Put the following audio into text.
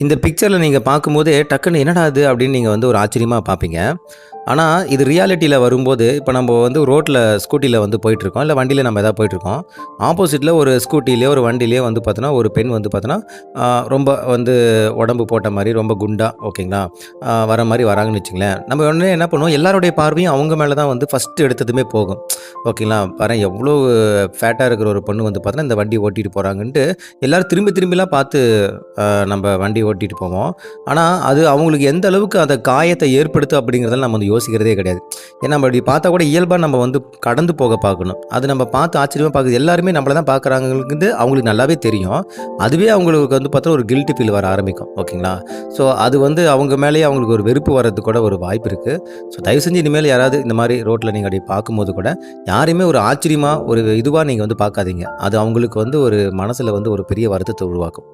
இந்த பிக்சர்ல நீங்க பார்க்கும்போதே, டக்குன்னு "என்னடா இது?" அப்படின்னு நீங்க வந்து ஒரு ஆச்சரியமா பார்ப்பீங்க. ஆனா, இது ரியாலிட்டில வரும்போது, இப்ப நம்ப வந்து ரோட்ல ஸ்கூட்டில வந்து போயிட்டுருக்கோம். இல்ல வண்டியில நம்ம எதாவது போயிட்டுருக்கோம். ஆப்போசிட்ல ஒரு ஸ்கூட்டிலயோ, ஒரு வண்டியிலயோ வந்து பார்த்தோன்னா, ஒரு பெண் வந்து பார்த்தோன்னா, ரொம்ப வந்து உடம்பு போட்ட மாரி, ரொம்ப குண்டா ஓகேங்களா? வர மாரி வராங்கன்னு வச்சுக்கங்களேன். நம்ம உடனே என்ன பண்ணுவோம், எல்லாருடைய பார்வையும் அவங்க மேல தான் வந்து ஃபர்ஸ்ட்டு எடுத்ததுமே போகும். ஓகேங்களா? பாரேன் எவ்வளோ ஃபேட்டா இருக்கிற ஒரு பொண்ணு வந்து பார்த்தோன்னா, இந்த வண்டி ஓட்டிட்டு போறாங்கன்ட்டு, எல்லாரும் திரும்பி திரும்பிலாம் பார்த்து நம்ப வண்டி ஓட்டிட்டு போவோம். ஆனா, அது அவங்களுக்கு எந்த அளவுக்கு அந்த காயத்த ஏற்படுத்தும் அப்படிங்கிறதெல்லாம் நம்ம வந்து யோசிக்கிறதே கிடையாது. ஏன்னா, நம்ம இப்படி பார்த்தா கூட இயல்பா நம்ம வந்து கடந்து போக பார்க்கணும். அது நம்ம பார்த்து ஆச்சரியமா பார்க்குது. எல்லாருமே நம்மள தான் பார்க்குறாங்கங்கிறது அவங்களுக்கு நல்லாவே தெரியும். அதுவே அவங்களுக்கு வந்து பார்த்தா ஒரு கில்ட்டி ஃபீல் வர ஆரம்பிக்கும். ஓகேங்களா? ஸோ, அது வந்து அவங்க மேலேயே அவங்களுக்கு ஒரு வெறுப்பு வர்றதுக்கு கூட ஒரு வாய்ப்பு இருக்கு. ஸோ, தயவு செஞ்சு இனிமேல் யாராவது இந்த மாரி ரோட்ல நீங்க அப்படி பார்க்கும்போது கூட, யாரையுமே ஒரு ஆச்சரியமா, ஒரு இதுவா நீங்க வந்து பார்க்காதீங்க. அது அவங்களுக்கு வந்து ஒரு மனசுல வந்து ஒரு பெரிய வருத்தத்த உருவாக்கும்.